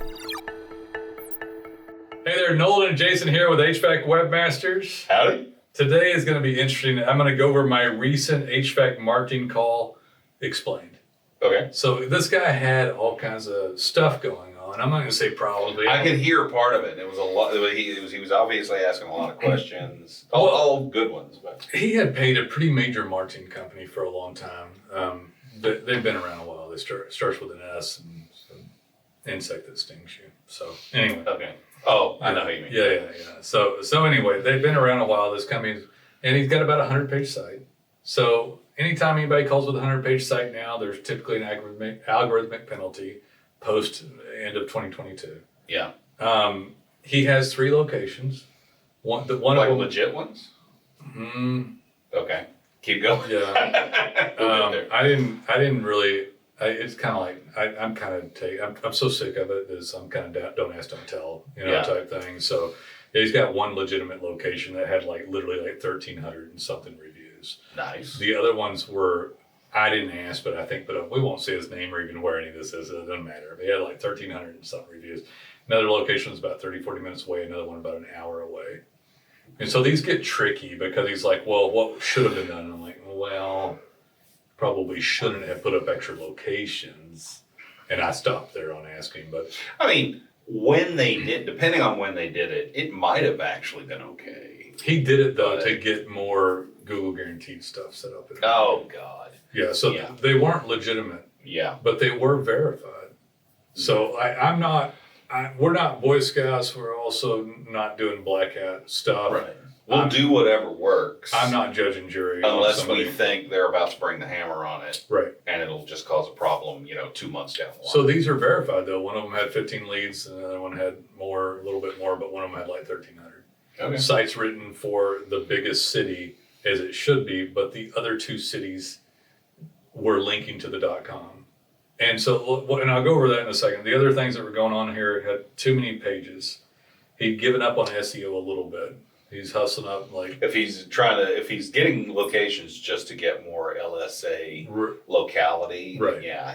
Hey there, Nolen and Jason here with HVAC Webmasters. Howdy. Today is going to be interesting. I'm going to go over my recent HVAC marketing call explained. Okay. So this guy had all kinds of stuff going on. I'm not going to say problems. But I could hear part of it. It was a lot. He was obviously asking a lot of questions. All good ones, but he had paid a pretty major marketing company for a long time. They've been around a while. They starts with an S and some insect that stings you. So anyway. Okay. Oh, I know how you mean. Yeah. So anyway, they've been around a while, this company, and he's got about a 100-page site. So anytime anybody calls with a 100-page site now, there's typically an algorithmic penalty post end of 2022. Yeah. He has 3 locations. One like of them, legit ones? Okay. Keep going. Yeah. I didn't really. It's kind of like I'm so sick of it. I'm kind of don't ask, don't tell, type thing. So he's got one legitimate location that had literally 1,300 and something reviews. Nice. The other ones were I didn't ask, but we won't say his name or even where any of this is. It doesn't matter. He had 1,300 and something reviews. Another location was about 30, 40 minutes away. Another one about an hour away. And so these get tricky because he's like, well, what should have been done? And I'm like, well, probably shouldn't have put up extra locations. And I stopped there on asking, but I mean, when they did, depending on when they did it, it might have actually been okay. He did it though to get more Google guaranteed stuff set up. Oh God. Yeah. So they weren't legitimate. Yeah. But they were verified. So we're not Boy Scouts. We're also not doing black hat stuff. Right. We'll do whatever works. I'm not judging jury. Unless we think they're about to bring the hammer on it. Right. And it'll just cause a problem, 2 months down the line. So these are verified though. One of them had 15 leads and the other one had a little bit more, but one of them had 1,300. Okay. Sites written for the biggest city as it should be, but the other 2 cities were linking to the .com. And so, and I'll go over that in a second. The other things that were going on here had too many pages. He'd given up on SEO a little bit. He's hustling up if he's getting locations just to get more LSA locality, right? Yeah,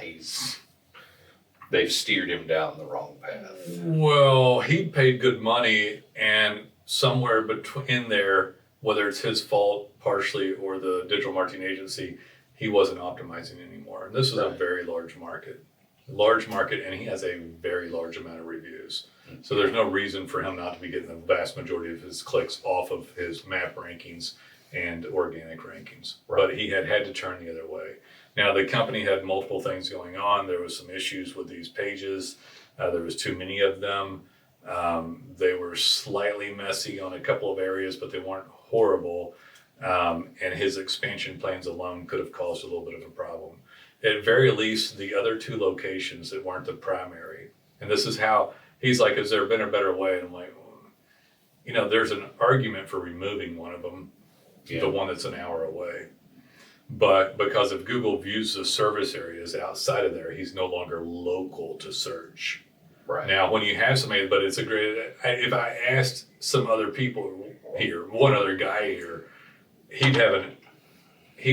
they've steered him down the wrong path. Well, he paid good money, and somewhere in there, whether it's his fault partially or the digital marketing agency, he wasn't optimizing anymore. And this is a very large market, and he has a very large amount of reviews. So there's no reason for him not to be getting the vast majority of his clicks off of his map rankings and organic rankings. Right. But he had to turn the other way. Now, the company had multiple things going on. There was some issues with these pages. There was too many of them. They were slightly messy on a couple of areas, but they weren't horrible. And his expansion plans alone could have caused a little bit of a problem. At very least, the other 2 locations that weren't the primary. And this is how he's like, has there been a better way? And I'm like, there's an argument for removing one of them, the one that's an hour away. But because if Google views the service areas outside of there, he's no longer local to search. Right. Now, when you have somebody, but it's if I asked some other people here, one other guy here, he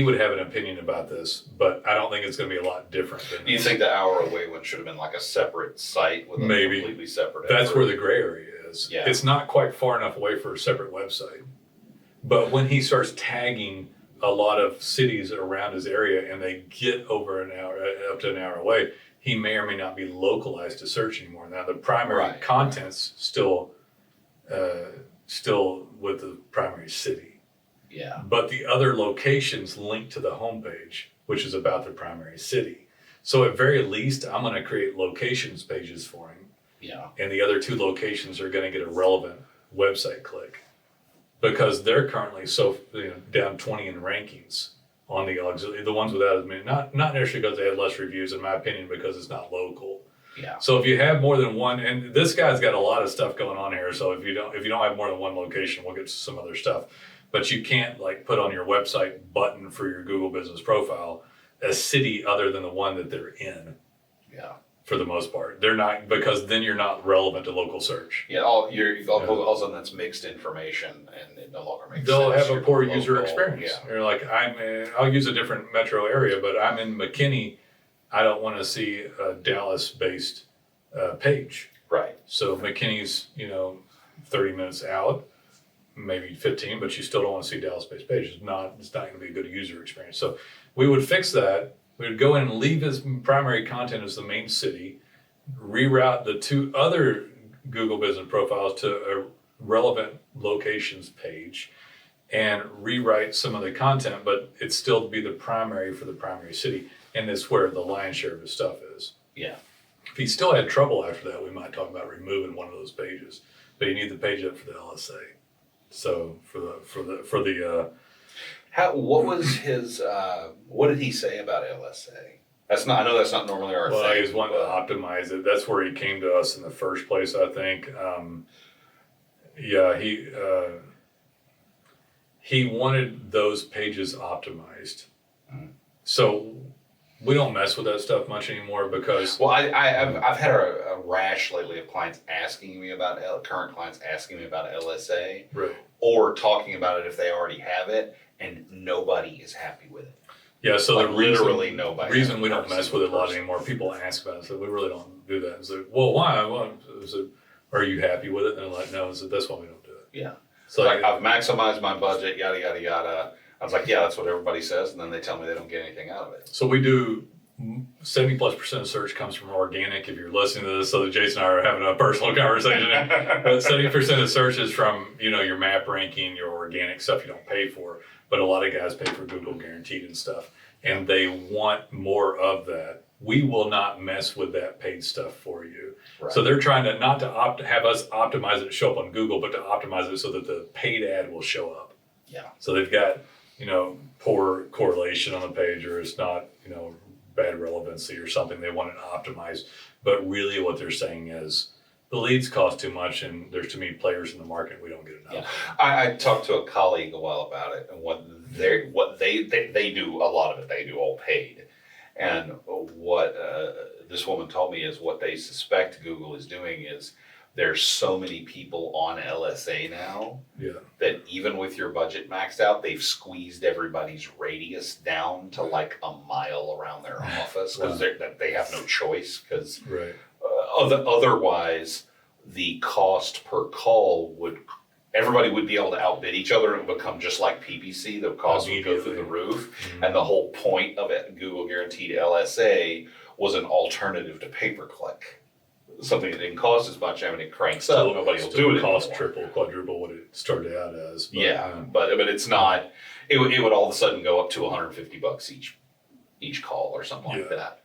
would have an opinion about this, but I don't think it's going to be a lot different. Do you think the hour away one should have been a separate site with a completely separate That's where the gray area is. Yeah. It's not quite far enough away for a separate website. But when he starts tagging a lot of cities around his area and they get over an hour, up to an hour away, he may or may not be localized to search anymore. Now, the primary content's still with the primary city. Yeah. But the other locations link to the homepage, which is about the primary city. So at very least, I'm going to create locations pages for him. Yeah. And the other 2 locations are going to get a relevant website click because they're currently down 20 in rankings on the auxiliary, the ones without as many, not necessarily because they had less reviews, in my opinion, because it's not local. Yeah. So if you have more than one, and this guy's got a lot of stuff going on here. So if you don't have more than one location, we'll get to some other stuff. But you can't put on your website button for your Google business profile a city other than the one that they're in. Yeah. For the most part, they're not, because then you're not relevant to local search. Yeah. All of a sudden that's mixed information, and it no longer makes They'll sense. They'll have a poor user experience. Yeah. They're like, I'll use a different metro area, but I'm in McKinney. I don't want to see a Dallas-based page. So McKinney's, 30 minutes out, maybe 15, but you still don't want to see Dallas-based pages. It's not going to be a good user experience. So we would fix that. We would go in and leave his primary content as the main city, reroute the 2 other Google business profiles to a relevant locations page, and rewrite some of the content, but it's still to be the primary for the primary city. And it's where the lion's share of his stuff is. Yeah. If he still had trouble after that, we might talk about removing one of those pages. But you need the page up for the LSA. So what was his? What did he say about LSA? I know that's not normally our thing. Well, he was wanting to optimize it. That's where he came to us in the first place, I think. He wanted those pages optimized. Mm-hmm. So we don't mess with that stuff much anymore because. Well, I've had a rash lately of clients asking me about current clients asking me about LSA, right, or talking about it if they already have it, and nobody is happy with it. Yeah, so like the reason we don't mess with it a lot anymore. People ask about it, so we really don't do that. And so, well, why? Well, so, are you happy with it? And they're like, no. So that's why we don't do it. Yeah. So like I've maximized my budget, yada yada yada. I was like, yeah, that's what everybody says, and then they tell me they don't get anything out of it. So we do 70+% of search comes from organic. If you're listening to this, so that Jason and I are having a personal conversation, but 70% of search is from your map ranking, your organic stuff you don't pay for. But a lot of guys pay for Google Guaranteed and stuff, and they want more of that. We will not mess with that paid stuff for you. Right. So they're trying to not to have us optimize it to show up on Google, but to optimize it so that the paid ad will show up. Yeah. So they've got poor correlation on the page, or it's not bad relevancy or something. They want it optimized, but really what they're saying is the leads cost too much, and there's too many players in the market. We don't get enough. Yeah. I talked to a colleague a while about it, and what they do, a lot of it they do all paid, and what this woman told me is what they suspect Google is doing is there's so many people on LSA now that even with your budget maxed out, they've squeezed everybody's radius down to like a mile around their office because they have no choice because. Right. Otherwise, the cost per call everybody would be able to outbid each other and it would become just like PPC. The cost would go through the roof. Mm-hmm. And the whole point of it, Google Guaranteed LSA, was an alternative to pay-per-click. Something that didn't cost as much. I mean, it cranks up. Nobody will do it. Cost triple, quadruple what it started out as. But, but it's not. It would all of a sudden go up to $150 each call or something like that.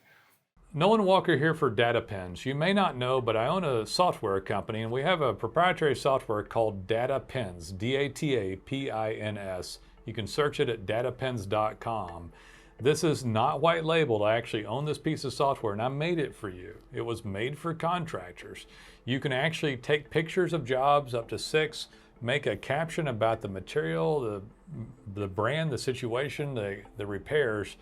Nolan Walker here for DataPens. You may not know, but I own a software company, and we have a proprietary software called DataPens, DATAPINS. You can search it at datapens.com. This is not white labeled. I actually own this piece of software, and I made it for you. It was made for contractors. You can actually take pictures of jobs, up to 6, make a caption about the material, the brand, the situation, the repairs,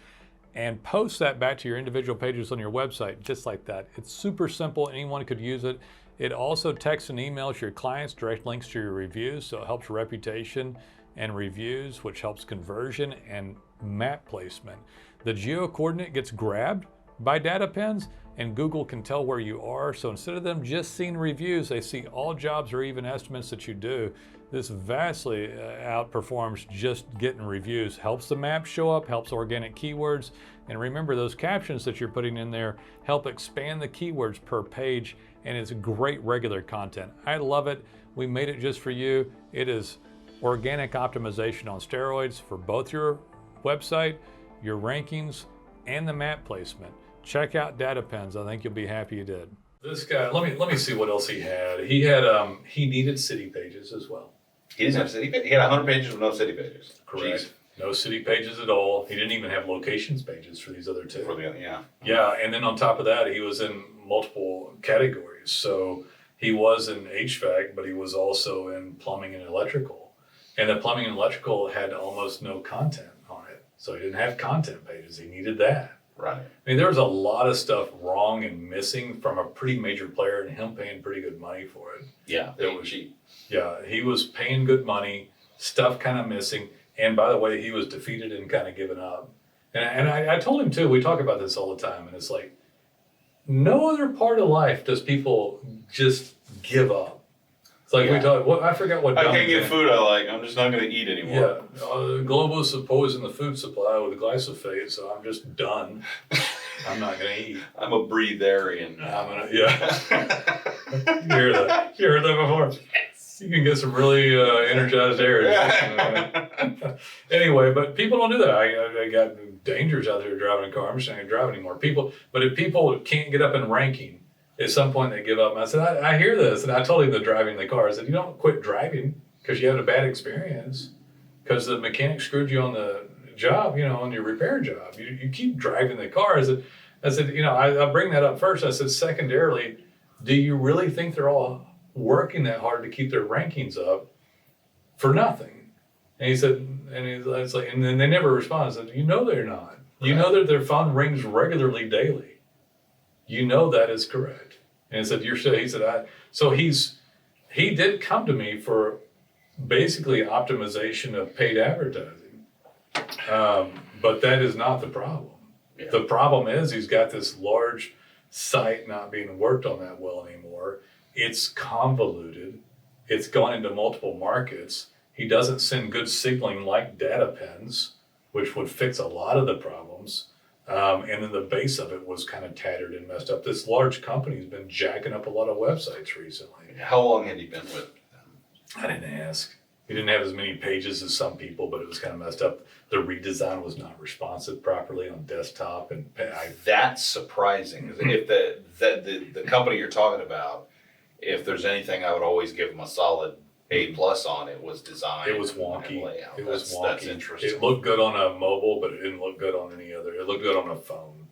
and post that back to your individual pages on your website, just like that. It's super simple. Anyone could use it. It also texts and emails your clients direct links to your reviews, so it helps reputation and reviews, which helps conversion and map placement. The geo coordinate gets grabbed by DataPens, and Google can tell where you are. So instead of them just seeing reviews, they see all jobs or even estimates that you do. This vastly outperforms just getting reviews. Helps the map show up, helps organic keywords, and remember those captions that you're putting in there help expand the keywords per page, and it's great regular content. I love it. We made it just for you. It is organic optimization on steroids for both your website, your rankings, and the map placement. Check out DataPens. I think you'll be happy you did. This guy, let me see what else he had. He needed city pages as well. He didn't have city pages? He had 100 pages with no city pages. Correct. Jeez. No city pages at all. He didn't even have locations pages for these other 2. Yeah, and then on top of that, he was in multiple categories. So he was in HVAC, but he was also in plumbing and electrical. And the plumbing and electrical had almost no content on it. So he didn't have content pages. He needed that. Right. I mean, there was a lot of stuff wrong and missing from a pretty major player and him paying pretty good money for it. Yeah, they were cheap. Yeah, he was paying good money, stuff kind of missing. And by the way, he was defeated and kind of given up. And I told him too, we talk about this all the time, and it's like, no other part of life does people just give up. It's like we Yeah. talked. I forgot what. I dumb can't get example- food I like. I'm just not going to eat anymore. Yeah, globalists have poisoned the food supply with glyphosate, so I'm just done. I'm not gonna eat. I'm a breatharian. Yeah. You hear that? You heard that before? You can get some really energized air. Anyway, but people don't do that. I got dangers out there driving a car. I'm just not gonna drive anymore. But if people can't get up in ranking, at some point they give up. And I said, I hear this, and I told him the driving the car. I said, you don't quit driving because you had a bad experience, because the mechanic screwed you on the job, on your repair job. You keep driving the car. I said, I bring that up first. I said, secondarily, do you really think they're all working that hard to keep their rankings up for nothing? And he said, it's like, and then they never respond. I said, they're not. You know that their phone rings regularly daily. You know that is correct. And he did come to me for basically optimization of paid advertising. But that is not the problem. Yeah. The problem is he's got this large site not being worked on that well anymore. It's convoluted. It's gone into multiple markets. He doesn't send good signaling like data pens, which would fix a lot of the problems. And then the base of it was kind of tattered and messed up. This large company's been jacking up a lot of websites recently. How long had he been with them? I didn't ask. He didn't have as many pages as some people, but it was kind of messed up. The redesign was not responsive properly on desktop, and that's surprising. If the company you're talking about, if there's anything I would always give them a solid A+ on, it was design. It was wonky. Layout. It was wonky. That's interesting. It looked good on a mobile, but it didn't look good on any other. It looked good on a phone.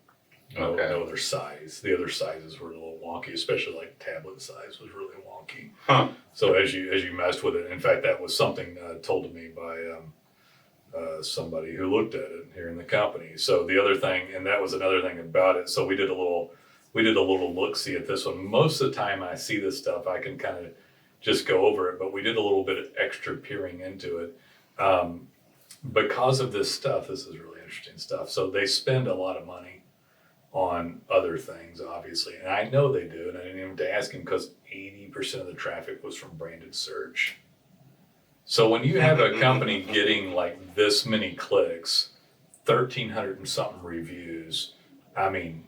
No other size. The other sizes were a little wonky, especially like tablet size was really wonky. Huh. So as you messed with it, in fact, that was something told to me by somebody who looked at it here in the company. So the other thing, and that was another thing about it. So we did a little look-see at this one. Most of the time I see this stuff, I can kind of just go over it, but we did a little bit of extra peering into it. Because of this stuff, this is really interesting stuff. So they spend a lot of money on other things, obviously. And I know they do, and I didn't even have to ask him because 80% of the traffic was from branded search. So when you have a company getting like this many clicks, 1,300 and something reviews, I mean,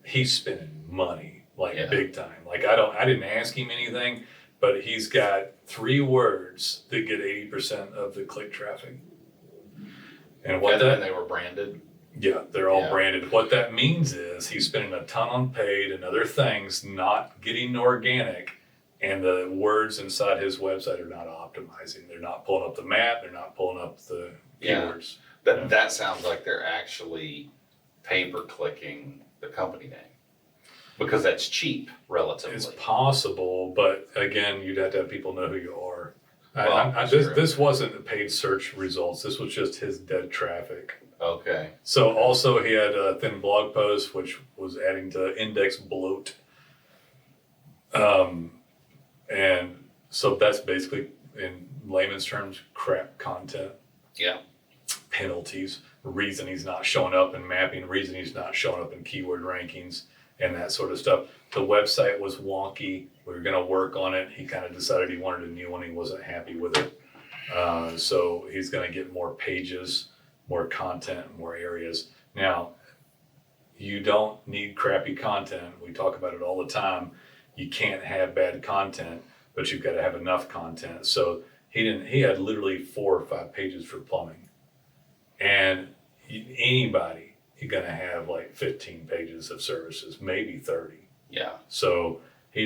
he's spending money big time. Like I didn't ask him anything, but he's got 3 words that get 80% of the click traffic. And they were branded? Yeah, they're all branded. What that means is he's spending a ton on paid and other things, not getting organic, and the words inside his website are not optimizing. They're not pulling up the map. They're not pulling up the keywords. That sounds like they're actually pay-per-clicking the company name, because that's cheap, relatively. It's possible, but again, you'd have to have people know who you are. Well, this wasn't the paid search results. This was just his dead traffic. Okay. So also he had a thin blog post, which was adding to index bloat. And so that's basically, in layman's terms, crap content. Yeah. Penalties, reason he's not showing up in mapping, reason he's not showing up in keyword rankings, and that sort of stuff. The website was wonky. We were going to work on it. He kind of decided he wanted a new one. He wasn't happy with it. So he's going to get more pages, more content, more areas. Now, you don't need crappy content. We talk about it all the time. You can't have bad content, but you've got to have enough content. So he had literally 4 or 5 pages for plumbing. And anybody, you're going to have like 15 pages of services, maybe 30. Yeah. So he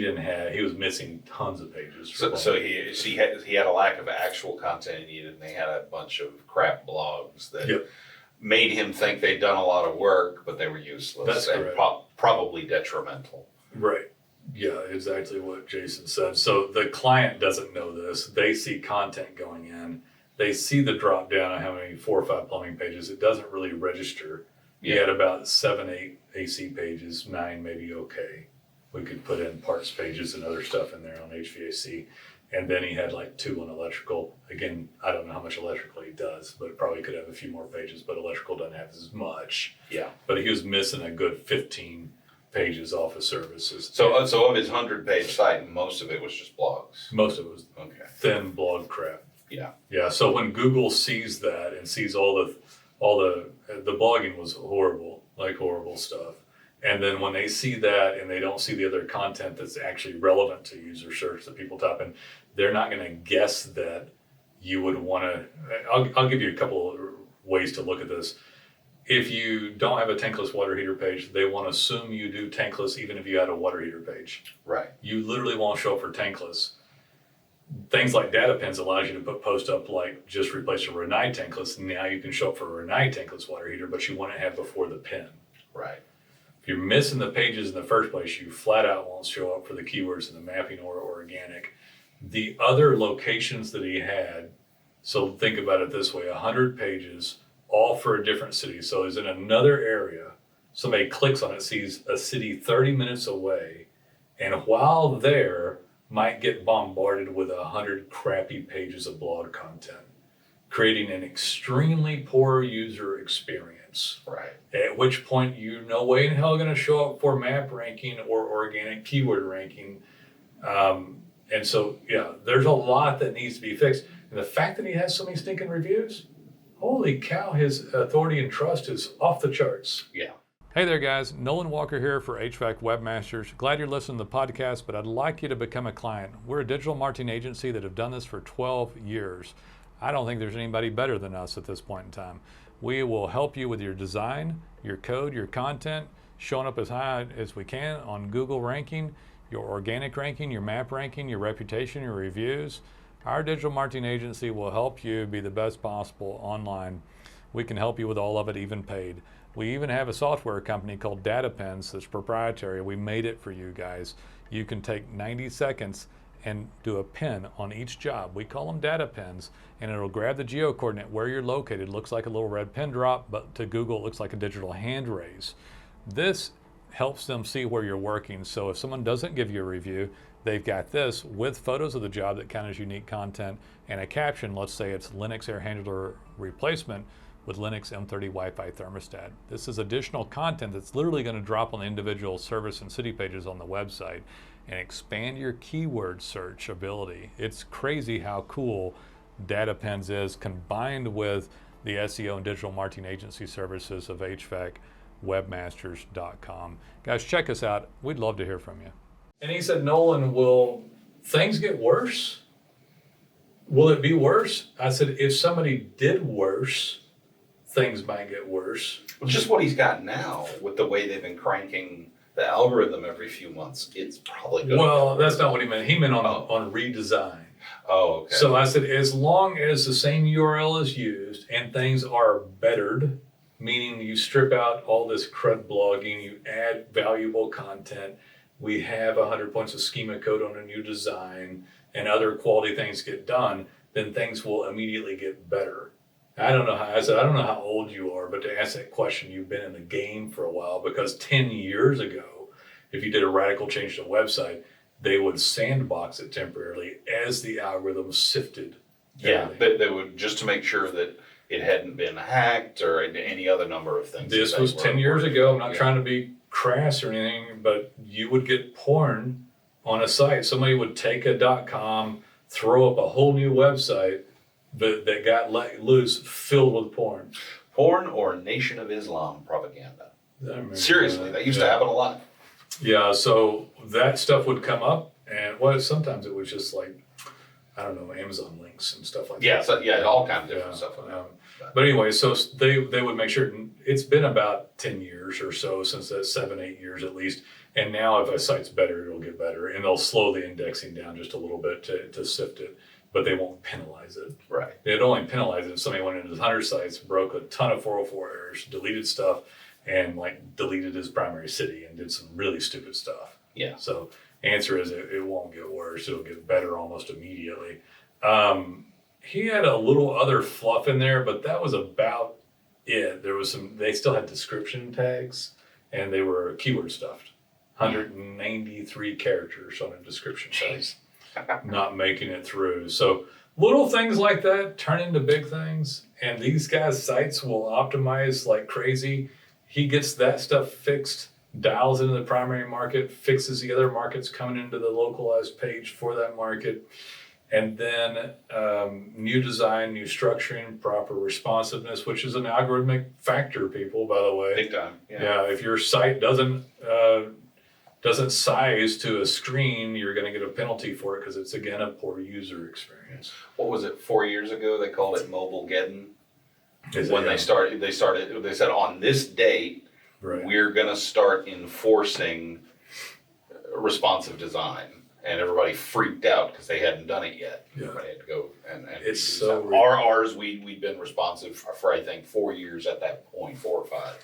was missing tons of pages. So he had a lack of actual content he needed, and they had a bunch of crap blogs that made him think they'd done a lot of work, but they were useless. That's correct. Probably detrimental. Right. Yeah, exactly what Jason said. So the client doesn't know this. They see content going in. They see the drop down on how many 4 or 5 plumbing pages. It doesn't really register. He had about 7, 8 AC pages, 9 maybe okay. We could put in parts pages and other stuff in there on HVAC. And then he had like 2 on electrical. Again, I don't know how much electrical he does, but probably could have a few more pages, but electrical doesn't have as much. Yeah. But he was missing a good 15 pages off of services. So of his 100-page site, most of it was just blogs. Most of it was Okay. thin blog crap. Yeah. Yeah. So when Google sees that and sees all the blogging was horrible, like horrible stuff. And then when they see that and they don't see the other content that's actually relevant to user search that people type in, they're not going to guess that you would want to. I'll give you a couple of ways to look at this. If you don't have a tankless water heater page, they won't assume you do tankless even if you had a water heater page. Right. You literally won't show up for tankless. Things like data pins allows you to post up like just replace a Rinnai tankless. Now you can show up for a Rinnai tankless water heater, but you want to have before the pin. Right. If you're missing the pages in the first place, you flat out won't show up for the keywords in the mapping or organic. The other locations that he had, so think about it this way, 100 pages, all for a different city. So is in another area, somebody clicks on it, sees a city 30 minutes away, and while there, might get bombarded with 100 crappy pages of blog content, creating an extremely poor user experience. Right. At which point you no way in hell going to show up for map ranking or organic keyword ranking. And so, yeah, there's a lot that needs to be fixed. And the fact that he has so many stinking reviews, holy cow, his authority and trust is off the charts. Yeah. Hey there guys, Nolan Walker here for HVAC Webmasters. Glad you're listening to the podcast, but I'd like you to become a client. We're a digital marketing agency that have done this for 12 years. I don't think there's anybody better than us at this point in time. We will help you with your design, your code, your content, showing up as high as we can on Google ranking, your organic ranking, your map ranking, your reputation, your reviews. Our digital marketing agency will help you be the best possible online. We can help you with all of it, even paid. We even have a software company called Data Pens that's proprietary. We made it for you guys. You can take 90 seconds and do a pin on each job. We call them data pins, and it'll grab the geo coordinate where you're located. It looks like a little red pin drop, but to Google it looks like a digital hand raise. This helps them see where you're working. So if someone doesn't give you a review, they've got this with photos of the job that count as unique content and a caption. Let's say it's Linux air handler replacement with Linux M30 Wi-Fi thermostat. This is additional content that's literally going to drop on the individual service and city pages on the website and expand your keyword search ability. It's crazy how cool Data Pens is combined with the SEO and digital marketing agency services of HVAC Webmasters.com. Guys, check us out. We'd love to hear from you. And he said, Nolan, will things get worse? Will it be worse? I said, if somebody did worse, things might get worse. Well, just what he's got now with the way they've been cranking the algorithm every few months, it's probably good. Well, that's not what he meant. He meant on redesign. Oh, okay. So I said, as long as the same URL is used and things are bettered, meaning you strip out all this crud blogging, you add valuable content, we have 100 points of schema code on a new design, and other quality things get done, then things will immediately get better. I don't know how old you are, but to ask that question, you've been in the game for a while, because 10 years ago, if you did a radical change to a website, they would sandbox it temporarily as the algorithm sifted. Yeah, they would, just to make sure that it hadn't been hacked or any other number of things. This was 10 years ago. I'm not trying to be crass or anything, but you would get porn on a site. Somebody would take a .com, throw up a whole new website that got let loose, filled with porn. Porn or Nation of Islam propaganda. Seriously, they used to happen a lot. Yeah, so that stuff would come up, and sometimes it was just like, I don't know, Amazon links and stuff like that. So, all kinds of different stuff. But anyway, so they would make sure. It's been about 10 years or so since that, 7-8 years at least. And now if a site's better, it'll get better, and they'll slow the indexing down just a little bit to sift it, but they won't penalize it. Right. They'd only penalize it if somebody went into 100 sites, broke a ton of 404 errors, deleted stuff, and like deleted his primary city and did some really stupid stuff. Yeah. So answer is it won't get worse. It'll get better almost immediately. He had a little other fluff in there, but that was about it. There was they still had description tags, and they were keyword stuffed. 193 characters on a description tag. Not making it through. So little things like that turn into big things, and these guys' sites will optimize like crazy. He gets that stuff fixed dials into the primary market, fixes the other markets coming into the localized page for that market. And then new design, new structuring, proper responsiveness, which is an algorithmic factor, people, by the way. Big time. Yeah, if your site doesn't size to a screen, you're going to get a penalty for it because it's, again, a poor user experience. What was it, 4 years ago? They called it mobile geddon. When Yeah. they said on this date, Right. we're going to start enforcing responsive design. And everybody freaked out because they hadn't done it yet. Yeah. Everybody had to go and It's redo so stuff. Ours, we'd been responsive for I think 4 years at that point, 4 or 5.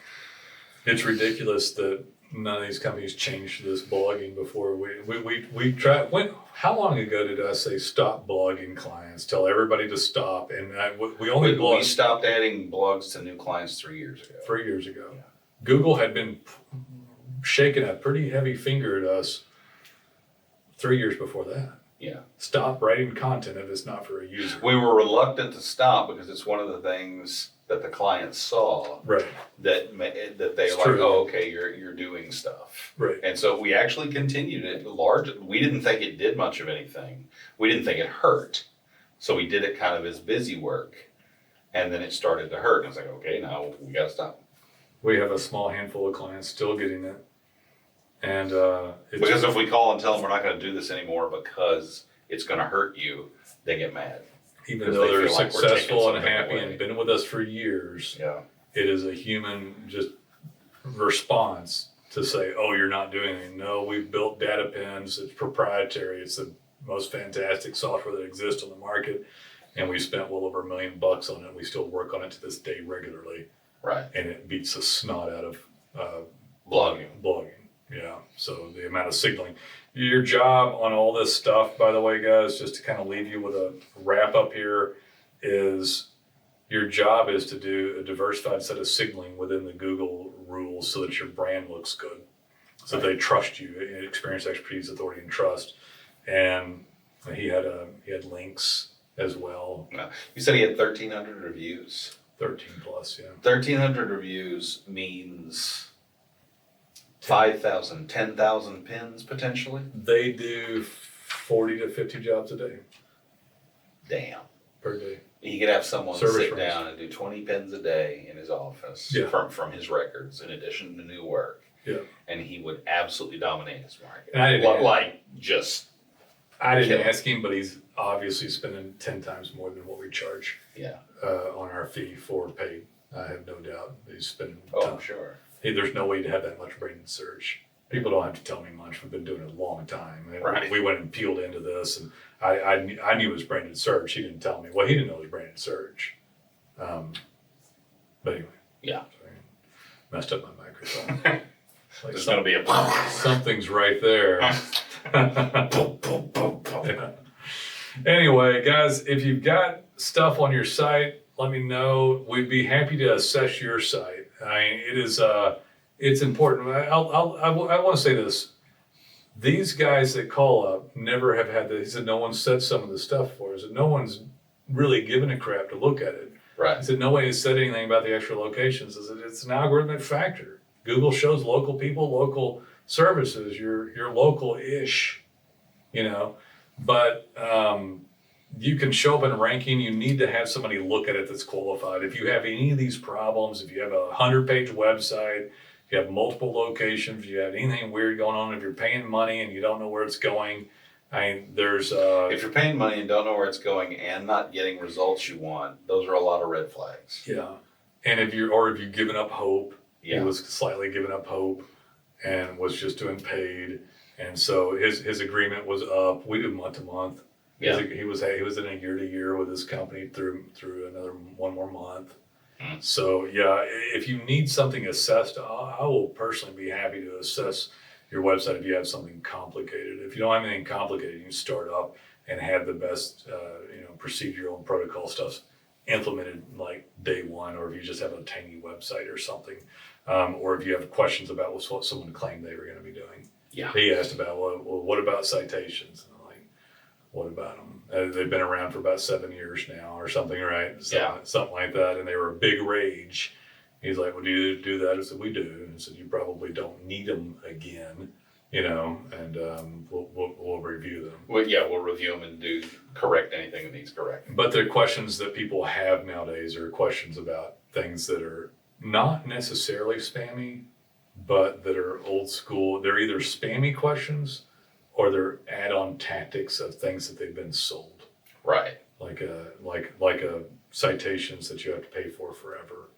It's ridiculous that none of these companies changed this blogging before. We tried. How long ago did I say stop blogging clients? Tell everybody to stop. And we only We blogged stopped adding blogs to new clients 3 years ago. 3 years ago. Yeah. Google had been shaking a pretty heavy finger at us 3 years before that. Yeah. Stop writing content if it's not for a user. We were reluctant to stop because it's one of the things that the clients saw Right. that they It's like, true. oh, okay, you're doing stuff. Right. And so we actually continued it large. We didn't think it did much of anything. We didn't think it hurt. So we did it kind of as busy work. And then it started to hurt. And it's like, okay, now we got to stop. We have a small handful of clients still getting it. And Because if we call and tell them we're not going to do this anymore because it's going to hurt you, they get mad. even because though they they're feel like we're taking successful and something happy away. and been with us for years, Yeah. it is a human just response to say, oh, you're not doing anything. No, we've built data pins. It's proprietary. It's the most fantastic software that exists on the market. And we spent well over $1 million on it. We still work on it to this day regularly. Right. And it beats the snot out of Blogging. Yeah. So the amount of signaling. Your job on all this stuff, by the way, guys, just to kind of leave you with a wrap up here, is your job is to do a diversified set of signaling within the Google rules so that your brand looks good. So they trust you, experience, expertise, authority, and trust. And he had links as well. No. You said he had 1,300 reviews. 13 plus, yeah. 1,300 reviews means 5,000, 10,000 pins potentially? They do 40 to 50 jobs a day Damn. per day. He could have someone Service sit runs. down and do 20 pins a day in his office Yeah. from his records in addition to new work. Yeah. And he would absolutely dominate his market. And I didn't- Kill didn't him. ask him, but he's obviously spending 10 times more than what we charge Yeah. on our fee for paid. I have no doubt he's spending. Oh, I'm sure. Hey, there's no way to have that much branded search. People don't have to tell me much. We've been doing it a long time. And Right. We went and peeled into this, and I knew it was branded search. He didn't tell me. Well, he didn't know it was branded search. But anyway. Yeah. Sorry. Messed up my microphone. Like There's going to be a something's right there. Yeah. Anyway, guys, if you've got stuff on your site, let me know. We'd be happy to assess your site. I mean, it's important. I want to say this. These guys that call up never have had he said no one said some of the stuff for us. No one's really given a crap to look at it. Right. He said no one has said anything about the extra locations. I said it's an algorithmic factor. Google shows local people, local services. You're local-ish, But you can show up in a ranking. You need to have somebody look at it that's qualified. If you have any of these problems, if you have a 100-page website, if you have multiple locations, if you have anything weird going on, if you're paying money and you don't know where it's going, there's If you're paying money and don't know where it's going and not getting results you want, those are a lot of red flags. yeah. And if you've given up hope, Yeah. he was slightly giving up hope and was just doing paid. And so his agreement was up. We do month to month. Yeah. He was in a year to year with his company through another one more month. Mm. So yeah, if you need something assessed, I will personally be happy to assess your website if you have something complicated. If you don't have anything complicated, you can start up and have the best procedural and protocol stuff implemented like day one, or if you just have a tiny website or something, or if you have questions about what someone claimed they were going to be doing. Yeah. He asked about, well, what about citations? And I'm like, what about them? They've been around for about 7 years now or something, right? Yeah. Something like that. And they were a big rage, He's like, well, do you do that? I said, we do. And I said, you probably don't need them again, you know, and we'll review them. Well, yeah, we'll review them and correct anything that needs correcting. But the questions that people have nowadays are questions about things that are not necessarily spammy, but that are old school. They're either spammy questions or they're add-on tactics of things that they've been sold. Right. Like citations that you have to pay for forever,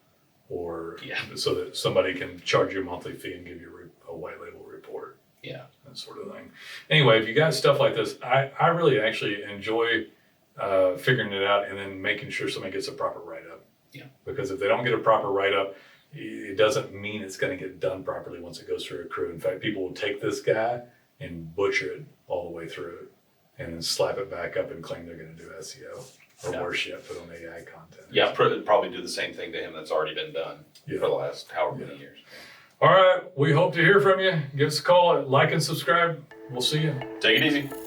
or so that somebody can charge you a monthly fee and give you a white label report. Yeah. That sort of thing. Anyway, if you got stuff like this, I really actually enjoy figuring it out and then making sure somebody gets a proper write-up. Yeah. Because if they don't get a proper write-up, it doesn't mean it's going to get done properly once it goes through a crew. In fact, people will take this guy and butcher it all the way through and then slap it back up and claim they're going to do SEO. Or worse yet, put on AI content. Yeah, probably do the same thing to him that's already been done for the last however many years. All right, we hope to hear from you. Give us a call, like and subscribe. We'll see you. Take it easy.